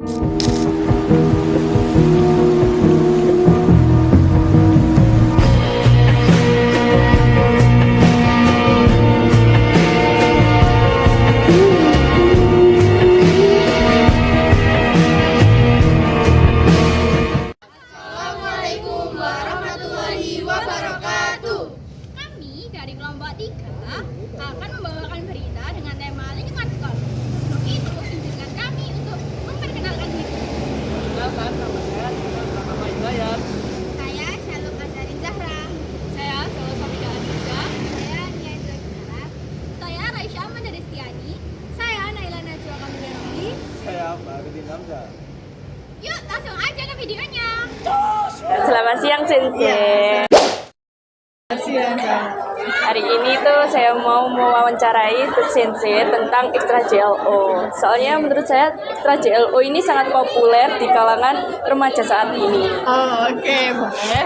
Assalamualaikum warahmatullahi wabarakatuh. Kami dari kelompok 3 akan membawakan berita dengan tema lingkungan sekolah. Untuk itu, izinkan kami untuk memperkenalkan diri. Perkenalkan, nama saya Muhammad Hidayat. Saya Shalom Azarin Zahra. Saya Salosabika Aziza. Saya Nia Indra. Saya Raisya Ahmad Destiani. Saya Naila Najwa Kamilani. Saya Baharudin Hamzah. Yuk, langsung aja ke videonya. Selamat siang Sensei. Hari ini tuh saya mau mewawancarai Sensei tentang Extra JLO. Soalnya menurut saya Extra JLO ini sangat populer di kalangan remaja saat ini. Oh, oke, boleh.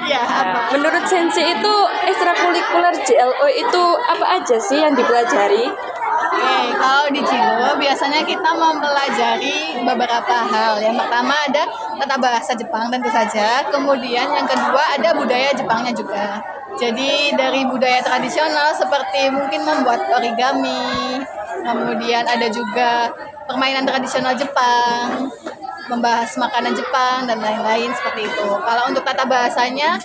Ya, Nah, menurut Sensei itu ekstrakurikuler JLO itu apa aja sih yang dipelajari? Oke, kalau di Jilo biasanya kita mempelajari beberapa hal. Yang pertama ada tata bahasa Jepang tentu saja. Kemudian yang kedua ada budaya Jepangnya juga. Jadi dari budaya tradisional seperti mungkin membuat origami. Kemudian ada juga permainan tradisional Jepang, membahas makanan Jepang dan lain-lain seperti itu. Kalau untuk tata bahasanya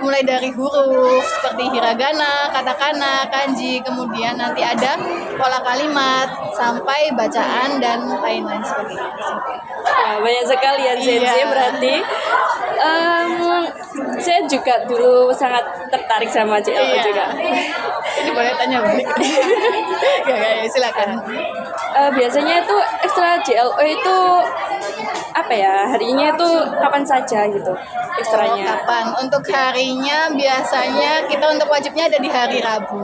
mulai dari huruf seperti hiragana, katakana, kanji, kemudian nanti ada pola kalimat sampai bacaan dan lain-lain seperti itu. Nah, banyak sekali ya Sensei Iya. berarti. Saya juga dulu sangat tertarik sama JLO Iya. juga. Ini boleh tanya balik. Ya, silakan. Biasanya itu ekstra JLO itu apa ya, harinya itu kapan saja gitu ekstranya? Kapan? Untuk harinya biasanya kita untuk wajibnya ada di hari Rabu.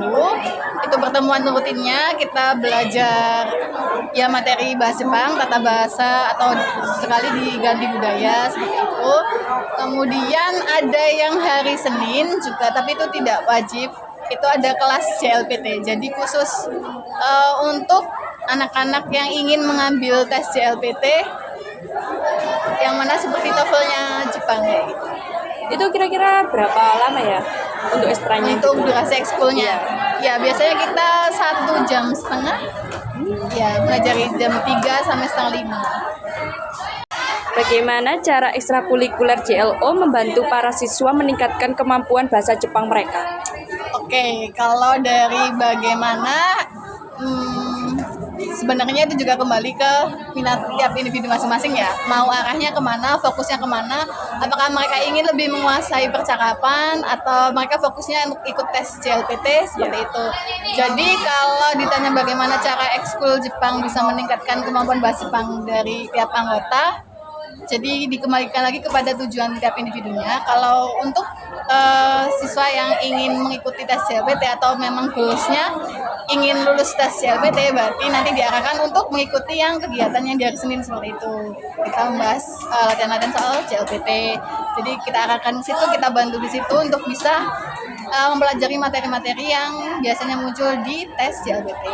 Itu pertemuan rutinnya kita belajar ya materi bahasa Jepang, tata bahasa atau sekali diganti budaya seperti itu. Kemudian ada yang hari Senin juga, tapi itu tidak wajib. Itu ada kelas JLPT. Jadi khusus untuk anak-anak yang ingin mengambil tes JLPT yang mana seperti TOEFL-nya Jepang kayak gitu. Itu kira-kira berapa lama ya untuk ekstranya? Untuk gitu? durasi ekskulnya, ya biasanya kita 1,5 jam. Ya, pelajari jam 3 sampai setengah 5. Bagaimana cara ekstrakurikuler JLO membantu para siswa meningkatkan kemampuan bahasa Jepang mereka? Oke, kalau dari bagaimana, sebenarnya itu juga kembali ke minat tiap individu masing-masing ya. Mau arahnya kemana, fokusnya kemana. Apakah mereka ingin lebih menguasai percakapan atau mereka fokusnya untuk ikut tes JLPT seperti itu. Jadi kalau ditanya bagaimana cara ekskul Jepang bisa meningkatkan kemampuan bahasa Jepang dari tiap anggota, jadi dikembalikan lagi kepada tujuan tiap individunya. Kalau untuk siswa yang ingin mengikuti tes JLPT atau memang goalsnya ingin lulus tes JLPT, berarti nanti diarahkan untuk mengikuti yang kegiatan yang di hari Senin seperti itu. Kita membahas latihan-latihan soal JLPT. Jadi kita arahkan ke situ, kita bantu di situ untuk bisa mempelajari materi-materi yang biasanya muncul di tes JLPT.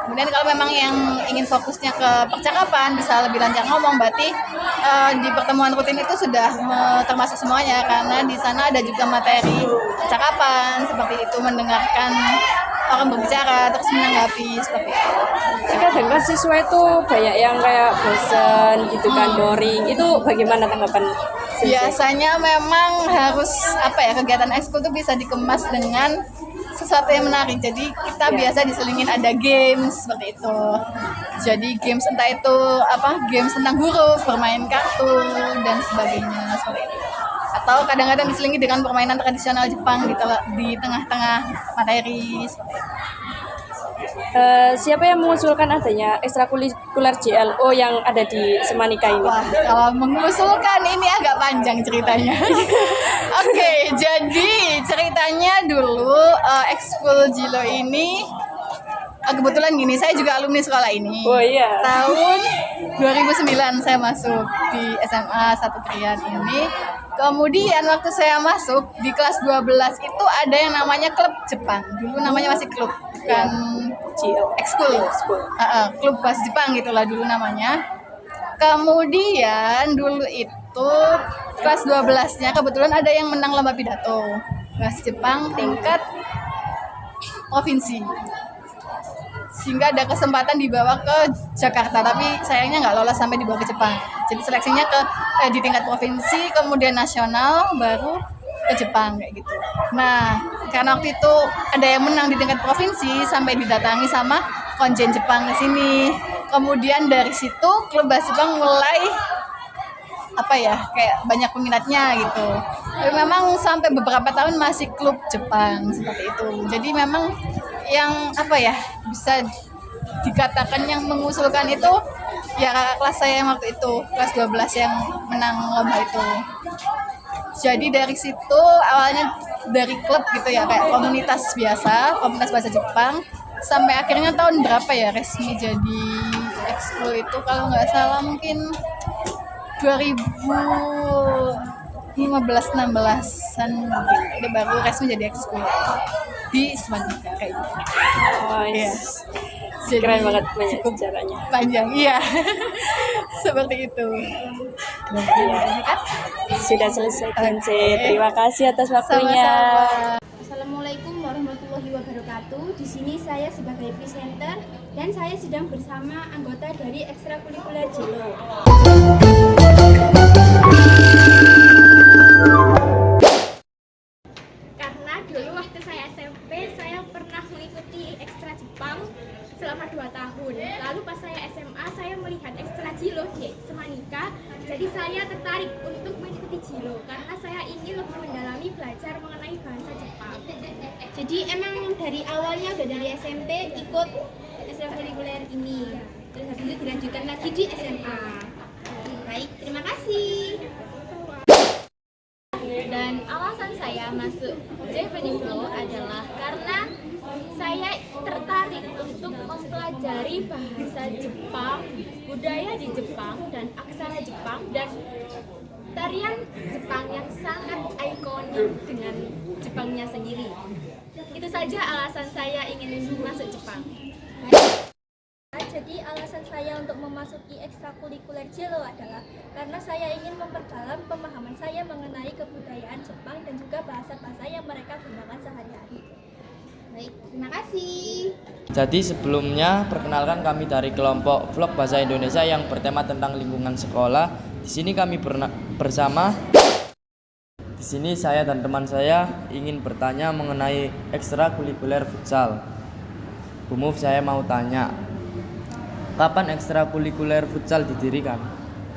Kemudian kalau memang yang ingin fokusnya ke percakapan, bisa lebih lancar ngomong, berarti di pertemuan rutin itu sudah termasuk semuanya, karena di sana ada juga materi percakapan seperti itu, mendengarkan orang berbicara terus menanggapi seperti itu. Kadang kan siswa itu banyak yang kayak bosan gitu kan, boring. Itu bagaimana tanggapan Sensei? Biasanya memang harus kegiatan ekskul itu bisa dikemas dengan sesuatu yang menarik. Jadi kita biasa diselingin ada games seperti itu. Jadi games entah itu games tentang huruf, bermain kartu dan sebagainya seperti itu. Atau kadang-kadang diselingi dengan permainan tradisional Jepang di tengah-tengah materi seperti itu. Siapa yang mengusulkan adanya ekstrakurikuler JLO yang ada di Semanika ini? Wah, kalau mengusulkan ini agak panjang ceritanya. Oke, jadi ceritanya dulu ekskul Jilo ini kebetulan gini, saya juga alumni sekolah ini. Oh iya. Tahun 2009 saya masuk di SMA 1 Trian ini. Kemudian waktu saya masuk di kelas 12 itu ada yang namanya klub Jepang. Dulu namanya masih klub, bukan ekskul. Klub bahasa Jepang gitulah dulu namanya. Kemudian dulu itu kelas 12-nya kebetulan ada yang menang lomba pidato. Kelas Jepang tingkat provinsi. Sehingga ada kesempatan dibawa ke Jakarta, tapi sayangnya nggak lolos sampai dibawa ke Jepang. Jadi seleksinya di tingkat provinsi, kemudian nasional, baru ke Jepang kayak gitu. Nah, karena waktu itu ada yang menang di tingkat provinsi sampai didatangi sama konjen Jepang ke sini. Kemudian dari situ klub bahasa Jepang mulai kayak banyak peminatnya gitu. Tapi memang sampai beberapa tahun masih klub Jepang seperti itu. Jadi memang yang bisa dikatakan yang mengusulkan itu ya kakak kelas saya yang waktu itu, kelas 12 yang menang lomba itu. Jadi dari situ awalnya dari klub gitu ya, kayak komunitas biasa, komunitas bahasa Jepang, sampai akhirnya tahun berapa ya resmi jadi ekskul itu, kalau nggak salah mungkin 2015-16an mungkin. Ini baru resmi jadi ekskul di Semantika kayak gitu. Oh, Iya. Jadi, keren banget cukup sejarahnya. panjang, iya. Seperti itu. Sudah selesai Sensei. Terima kasih atas waktunya. Sama-sama. Assalamualaikum warahmatullahi wabarakatuh. Di sini saya sebagai presenter dan saya sedang bersama anggota dari ekstrakurikuler Jelo. Karena dulu waktu saya SMP saya pernah mengikuti ekstra Jepang selama 2 tahun. Lalu pas saya SMA saya melihat ekstra Jilo di Semantika. Jadi saya tertarik untuk mengikuti Jilo karena saya ingin lebih mendalami belajar mengenai bahasa Jepang. Jadi emang dari awalnya udah dari SMP ikut ekstrakurikuler ini. Terus habis itu dilanjutkan lagi di SMA. Baik, terima kasih. Dan alasan saya masuk Japanese Law adalah karena saya tertarik untuk mempelajari bahasa Jepang, budaya di Jepang, dan aksara Jepang, dan tarian Jepang yang sangat ikonik dengan Jepangnya sendiri. Itu saja alasan saya ingin masuk Jepang. Jadi alasan saya untuk memasuki ekstrakurikuler Jelo adalah karena saya ingin memperdalam pemahaman saya mengenai kebudayaan Jepang dan juga bahasa-bahasa yang mereka gunakan sehari-hari. Baik, terima kasih. Jadi sebelumnya perkenalkan kami dari kelompok vlog bahasa Indonesia yang bertema tentang lingkungan sekolah. Di sini kami bersama. Di sini saya dan teman saya ingin bertanya mengenai ekstrakurikuler futsal. Bu Muf, saya mau tanya, kapan ekstrakurikuler futsal didirikan?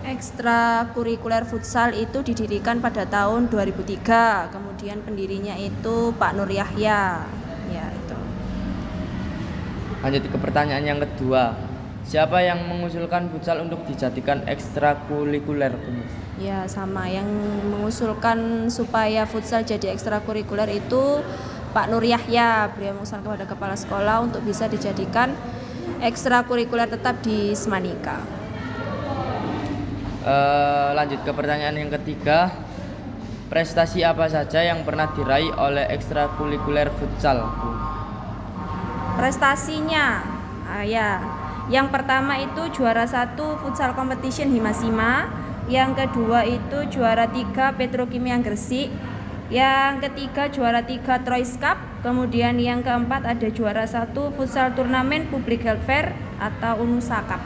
Ekstrakurikuler futsal itu didirikan pada tahun 2003. Kemudian pendirinya itu Pak Nur Yahya. Ya, itu. Lanjut ke pertanyaan yang kedua. Siapa yang mengusulkan futsal untuk dijadikan ekstrakurikuler? Ya, sama yang mengusulkan supaya futsal jadi ekstrakurikuler itu Pak Nur Yahya. Beliau mengusulkan kepada kepala sekolah untuk bisa dijadikan ekstrakurikuler tetap di Semantika. Lanjut ke pertanyaan yang ketiga. Prestasi apa saja yang pernah diraih oleh ekstrakurikuler futsal? Prestasinya, yang pertama itu juara 1 futsal competition Himasima, yang kedua itu juara 3 Petrokimia Gresik, yang ketiga juara 3 Troyes Cup, kemudian yang keempat ada juara 1 futsal turnamen Public Health Fair atau Unusa Cup.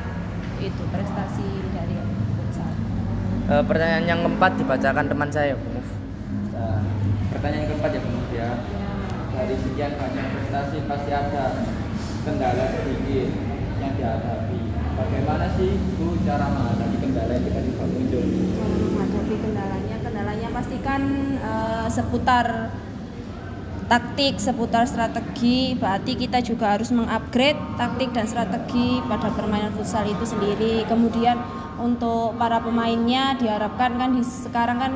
Itu prestasi dari futsal. Pertanyaan yang keempat dibacakan teman saya, Bu Muf. Pertanyaan yang keempat ya, Bu Muf ya. Dari sekian banyak prestasi pasti ada kendala sedikit yang dihadapi. Bagaimana sih Bu cara menghadapi kendala yang tiba-tiba muncul? Menghadapi kendalanya pastikan seputar taktik, seputar strategi. Berarti kita juga harus mengupgrade taktik dan strategi pada permainan futsal itu sendiri. Kemudian untuk para pemainnya diharapkan kan sekarang kan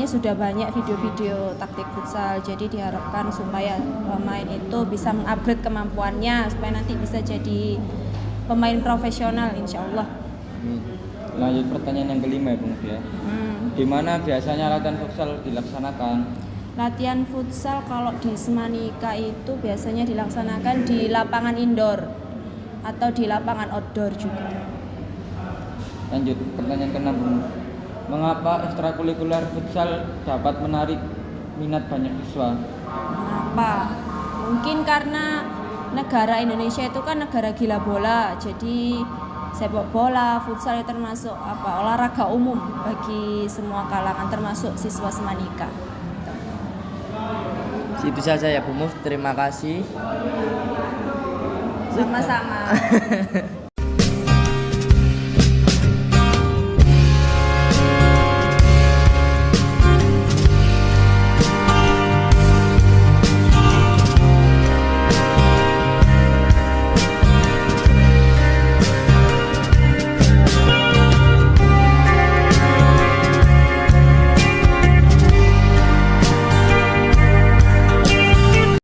sudah banyak video-video taktik futsal. Jadi diharapkan supaya pemain itu bisa mengupgrade kemampuannya supaya nanti bisa jadi pemain profesional insyaallah. Lanjut pertanyaan yang kelima ya, Bung ya. Di mana biasanya latihan futsal dilaksanakan? Latihan futsal kalau di Semantika itu biasanya dilaksanakan di lapangan indoor atau di lapangan outdoor juga. Lanjut pertanyaan ke-6 Bu Muf. Mengapa ekstrakurikuler futsal dapat menarik minat banyak siswa? Kenapa? Mungkin karena negara Indonesia itu kan negara gila bola, jadi sepak bola, futsal itu termasuk olahraga umum bagi semua kalangan termasuk siswa Semanika. Itu saja ya Bu Muf, terima kasih. Sama-sama.